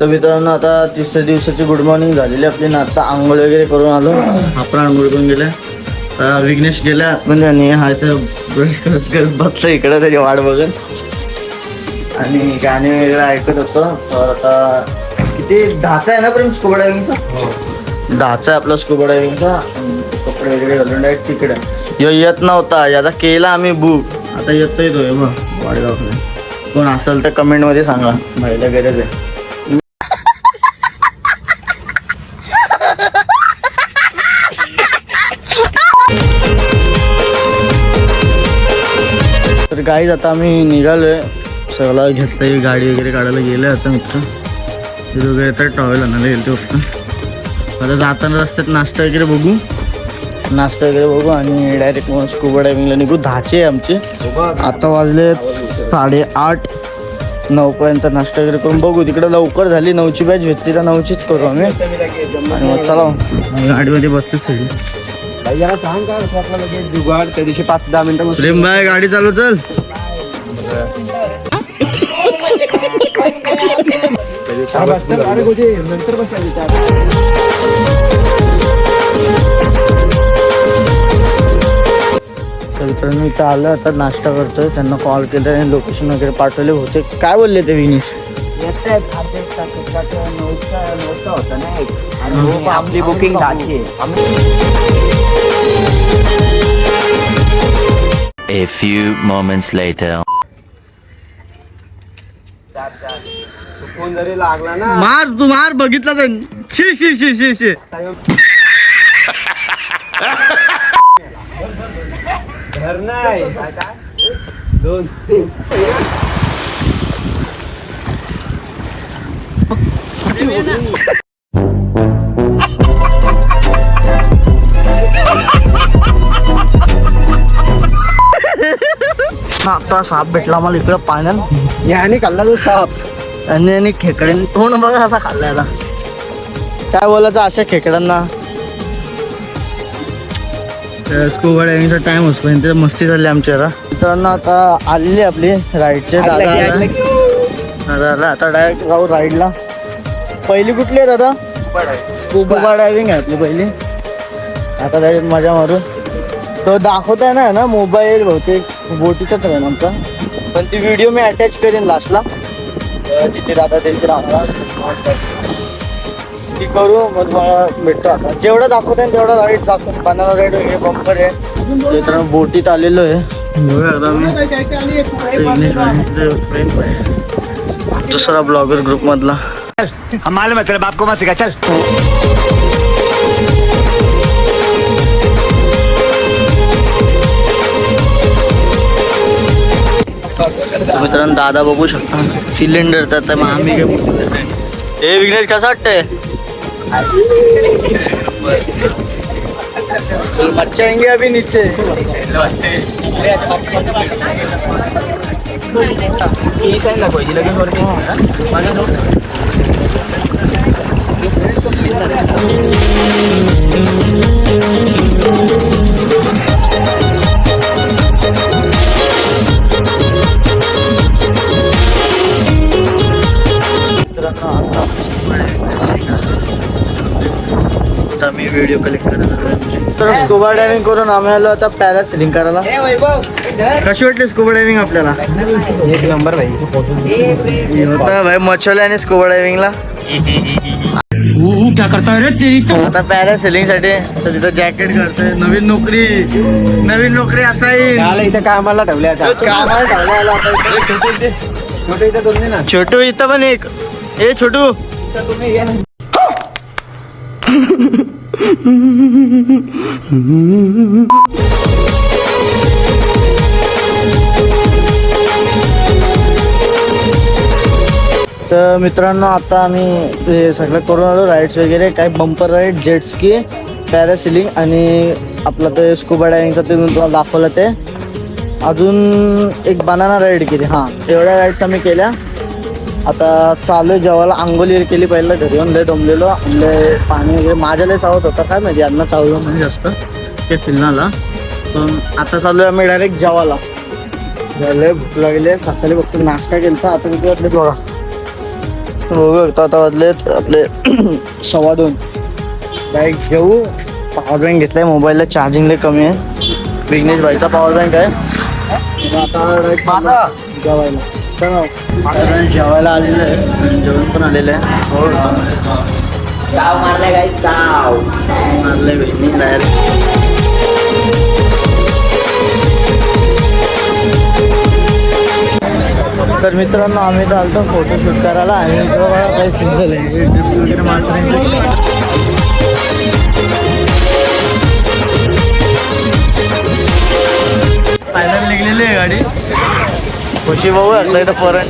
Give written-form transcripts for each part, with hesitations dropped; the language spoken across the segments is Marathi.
तर मित्रांनो आता तिसऱ्या दिवसाची गुड मॉर्निंग झालेली आपली ना. आता आंघोळ वगैरे करून आलो. आपण आंघोळ करून गेल्या. विघ्नेश गेल्या म्हणजे आणि हा इथं ब्रश करत करत बसलं इकडं त्याची वाट बघत आणि गाणे वगैरे ऐकत होतो. तर आता किती 10चा आहे ना प्रेम स्कुबा डायव्हिंगचा? 10चा आहे आपला स्कुबा डायव्हिंगचा. कपडे वगैरे घालून डायरेक्ट तिकडे यो येत नव्हता, याचा केला आम्ही बुक. आता येतोय तो बघ वाडगावकडे. कोण असेल तर कमेंटमध्ये सांगा, भाईला गरज आहे. तर गाईज आता आम्ही निघालोय. सगळं घेतलंय, गाडी वगैरे काढायला गेलं आता मित्र. ते वगैरे तर टॉवेल आणायला गेलं ते फक्त. आता जाताना रस्त्यात नाश्ता वगैरे बघू आणि डायरेक्ट मग स्कुबा डायव्हिंगला निघू. 10चे आमचे. आता वाजले 8:30 9पर्यंत नाश्ता वगैरे करून बघू. तिकडे लवकर झाली 9ची बॅच भेटली तर 9चीच करू आम्ही. आणि मग चला गाडीमध्ये बसतो सगळी. सांग का आपला लगेच जुगाड त्या दिवशी 5-10 मिनिटं प्रेम भाई गाडी चालू चल. नंतर मित्रांनो इथं आलं. आता नाश्ता करतोय. त्यांना कॉल केला आणि लोकेशन वगैरे पाठवले होते. काय बोलले ते विनीश? होता ना आपली बुकिंग झाली. A few moments later. Phone जरी लागला ना मार बघितला तर शी शी शी शी शी. घर नाही 2-3 आता साप भेटला मला इकडं पाण्यात. याने खाल्ला तो साप आणि खेकडे तोंड बघा असा खाल्लायला. काय बोलायचं अशा खेकड्यांना. स्कुबा डायव्हिंगचा टाइम होतपर्यंत मस्ती झाली आमच्या. मित्रांनो आता आलेली आपली राईडचे दादा. आता डायरेक्ट जाऊ राईडला. पहिली कुठली आहे दादा? स्कुबा डायव्हिंग आहे आपली पहिली. आता डायरेक्ट मजा मारू. तो दाखवताय ना मोबाईल बहुतेक बोटीचाच राहील आमचा. पण ती व्हिडिओ मी अटॅच करेन लास्टला. तिथे दादा त्यांची राहणार ती करू. मग मला भेटतो. आता जेवढं दाखवत आहे तेवढा राईड दाखवतो. बनाना राईड वगैरे बंपर आहे. तर बोटीत आलेलो आहे. दुसरा ब्लॉगर ग्रुप मधला. मालूम है तेरे बाप को मत सिखा चल. मित्रांनो दादा बघू शकता सिलेंडर. तर मग आम्ही काय हे विघ्नेश कसं वाटतंय? बच्चे आएंगे अभी नीचे. आता मी व्हिडिओ कलेक्ट करत. तर स्कुबा डायव्हिंग करून आम्ही आलो आता पॅरासेलिंग करायला. कशी वाटली स्कुबा डायव्हिंग आपल्याला? एक नंबर भाई. होता भाई मच्छोले आणि स्कुबा डायव्हिंगला. क्या करता है रे? आता पॅरासेलिंग साठी तर तिथं जॅकेट करतोय. नवीन नोकरी असाई इथं कामाला ठेवल्या छोटू इथं पण एक. ए छोटू तर मित्रांनो आता आम्ही ते सगळं करून आलो. राईड्स वगैरे काय bumper ride, jet ski, parasailing आणि आपलं ते स्कुबा डायव्हिंगचं ते तुम्हाला दाखवलं. ते अजून एक बनाना राईड केली. हां एवढ्या राईड्स आम्ही केल्या. आता चालू जेवायला. आंघोळी केली पहिलं. घरी येऊन लय दमलेलो. पाणी वगैरे माझ्या लय चावत होता काय माहिती. यांना चावलं म्हणजे जास्त ते फिरणाला. पण आता चालू आहे आम्ही डायरेक्ट जेवायला. लय भूक लागली. सकाळी फक्त नाश्ता केला. आता किती वाटले बघा बघू शकतो आता वाजलेत आपले 2:15. बाईक घेऊ. पॉवर बँक घेतलाय. मोबाईलला चार्जिंग लय कमी आहे. विघ्नेश भाईचा पॉवर बँक आहे. आता जेवायला आलेलं आहे. जेवण पण आलेलं आहे. चाव मारलाय गाईस, चाव मारलंय विघ्नेश बाहेर. तर मित्रांनो आम्ही तर आलतो फोटोशूट करायला आणि काही सिंगल आहे वगैरे मारतो. फायनल निघलेली आहे गाडी. खुशी भाऊ असलं इथं परत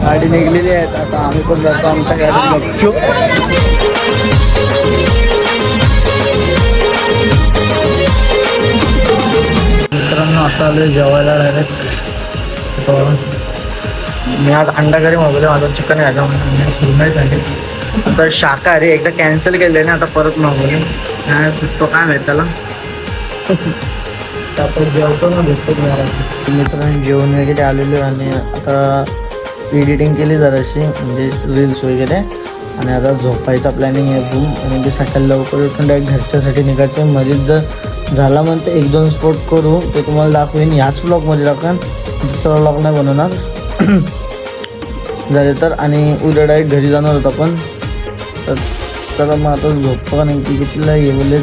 गाडी निघलेली आहे. आता आम्ही पण जातो आमच्या गाडीत बघतो. मित्रांनो आता आलो जेवायला डायरेक्ट. मी आज अंडा करी मागवले. माझं चिकन घ्यायचं म्हणून आता शाकाहारी एकदा कॅन्सल केले ना, आता परत मागवले. तो काय माहिती त्याला. आपण जेवतो ना भेटतो. मित्रांनो जेवण वगैरे आलेलो आणि आता एडिटिंग केली जराशी म्हणजे रील्स वगैरे. आणि आता झोपायचा प्लॅनिंग आहे रूम. आणि ते सकाळी लवकर उठून डायरेक्ट घरच्यासाठी निघायचं. मध्येच जर झाला म्हणते 1-2 स्पॉट करू ते तुम्हाला दाखवेन. ह्याच ब्लॉगमध्ये दाखवेन, दुसरा ब्लॉग नाही बनवणार झाले तर. आणि उद्या डायरेक्ट घरी जाणार होतं आपण. तर चला मग आता झोपतो. नाही की कितीला हे बोलले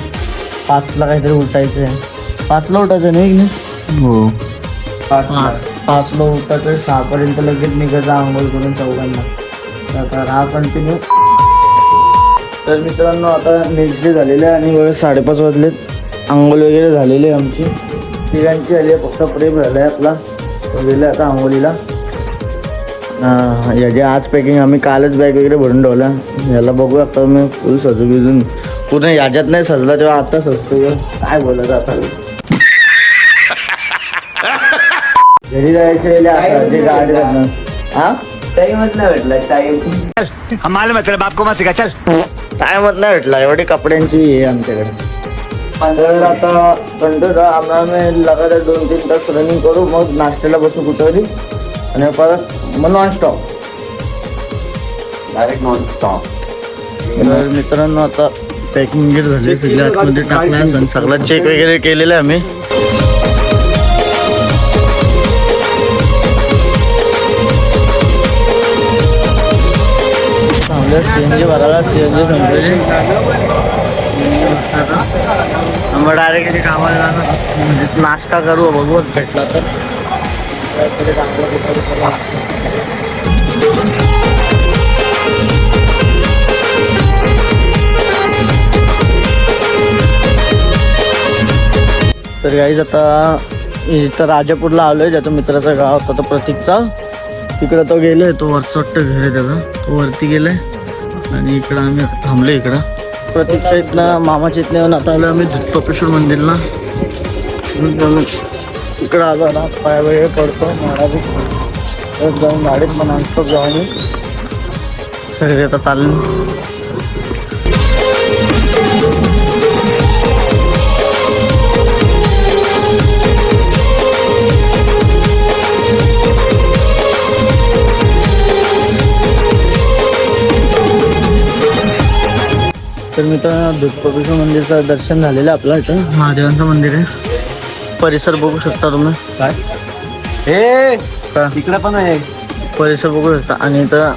5ला काहीतरी उठायचं आहे. 5ला उठायचं नाही विघ्नेश? हो 5ला उठायचं. 6पर्यंत लगेच निघायचं आंघोळ करून चौघांना. आता हा कंटिन्यू. तर मित्रांनो आता नेक्स्ट डे झालेलं आहे आणि बघा 5:30 वाजलेत. आंघोळ वगैरे झालेली आहे आमची तिघांची आली आहे. फक्त प्रेम झालं आहे आपला. गेलं आता आंघोळीला. याची आज पॅकिंग आम्ही कालच बॅग वगैरे भरून ठेवल्या. याला बघू आता मी फुल सजू बिजून पूर्ण याच्यात नाही सजला तेव्हा आता सजतो. काय बोलायचं आता. घरी जायचे गाडी जाणार. हा टाइमच नाही भेटला. टाइम हम मालूम है तेरे बाप को मत सिखा चल. टायमच नाही भेटला. एवढी कपड्यांची हे आमच्याकडे. तर आता कंटिन्यू आम्ही लगातार 2-3 तास रनिंग करू. मग नाश्त्याला बसू कुठेतरी आणि परत मग non stop. Direct non stop. तर मित्रांनो आता पॅकिंग वगैरे झाली. सगळं आतमध्ये टाकलं आणि सगळं चेक वगैरे केलेलं आहे आम्ही. CNG भरायला. CNG संपलेली. मग डायरेक्ट कामाला जाणार म्हणजे नाश्ता करू. बघू भेटला तर. तर गाईज आता इथं राजापूरला आलोय. ज्याचा मित्राचं गाव होता तो प्रतीकचा. तिकडं तो गेलाय. तो वरचं वाटतं घर आहे त्याचा. तो वरती गेलाय आणि इकडं आम्ही थांबलो. इकडं प्रतीकच्या इथनं मामाच्या इथनं येऊन आता आलो आम्ही टोपेश्वर मंदिरला. इकडं आलो ना पाय वगैरे पडतो. महाराज जाऊन गाडीत पण आणतो जाऊन सगळे आता चालले. तर मित्रांनो दुधकोपेश्वर मंदिरचं दर्शन झालेलं आहे आपलं. इथं महादेवांचं मंदिर आहे. परिसर बघू शकता तुम्ही. काय हे तिकडे पण आहे. परिसर बघू शकता. आणि इथं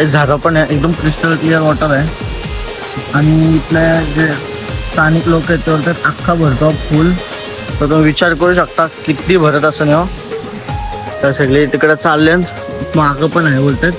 एक जागा पण आहे. एकदम क्रिस्टल क्लिअर वॉटर आहे. आणि इथल्या जे स्थानिक लोक आहेत ते तर अख्खा भरतो फुल. तर तुम्ही विचार करू शकता किती भरत असं नाही. तर सगळे तिकडं चालले. मागं पण आहे बोलतात.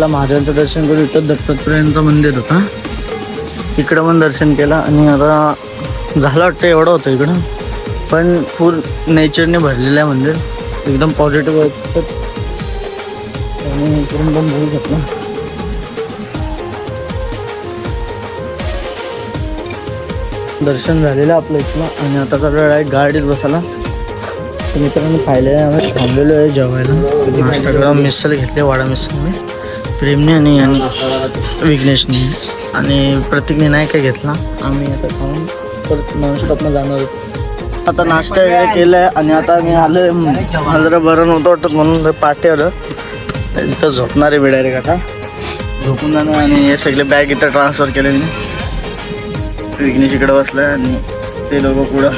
महादेवांचं दर्शन करू. इथं दत्तात्रयांचं मंदिर होतं. इकडं पण दर्शन केलं आणि आता झालं वाटतं एवढं होतं इकडं. पण फुल नेचरने भरलेलं आहे मंदिर. एकदम पॉझिटिव्ह आहे. आणि इकडून पण बघू शकतो. दर्शन झालेलं आपलं इथलं. आणि आता चालू आहे गाडीत बसायला. तर मित्रांनो पाहिले आम्ही थांबलेलो आहे जेवायला. नाश्ता करा मिसळ घेतले वाडा मिसळ मी प्रेमने आणि विघ्नेशने आणि प्रतीकने नाही काय घेतला. आम्ही आता खाऊन परत नॉनस्टॉपनं जाणार आहोत. आता नाश्ता वगैरे केला आहे आणि आता मी आलो. मला जरा बरं नव्हतं वाटत म्हणून पाठी आलं. इथं झोपणार आहे मी डायरेक्ट आता झोपून जाणार आणि हे सगळे बॅग इथं ट्रान्सफर केले मी. विघ्नेश इकडे बसला आणि ते लोक पुढं.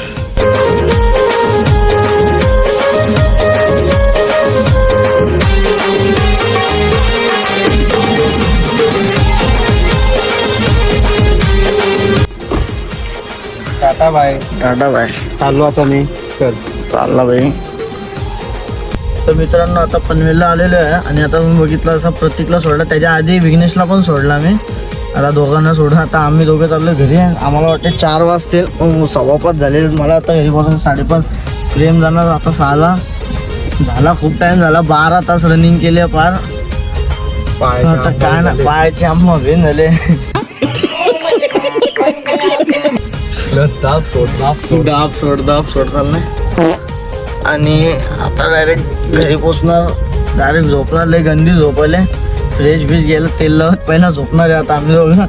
Tata bye. Tata bye. चाललो आता मी. चल चालला बाई. तर मित्रांनो आता पनवेलला आलेलो आहे आणि आता मी बघितलं असं प्रतीकला सोडलं. त्याच्या आधी विघ्नेशला पण सोडला मी. आता दोघांना सोडून आता आम्ही दोघं चाललो घरी. आम्हाला वाटते 4 वाजतील. 5:15 झाले. मला आता घरी पोहोचून 5:30. प्रेम जाणार आता 6ला. झाला खूप टाइम झाला. 12 तास रनिंग केली पार. आता काय ना पायाचे आम्हा भेन झाले. दाब सोड चाललंय आणि आता डायरेक्ट घरी पोचणार. डायरेक्ट झोपणार. लय गंदी झोपले. फ्रेश बीज गेलं तेल लावत पहिला झोपणार आहे आता आम्ही दोघं.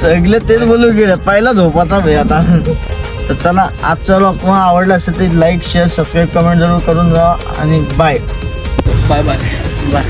सगळे तेच बोलू गेले पहिला झोपाचा भाई आता. तर चला आजचा व्लॉग तुम्हाला आवडला असेल तर लाईक शेअर सबस्क्राईब कमेंट जरूर करून जा आणि बाय बाय बाय बाय.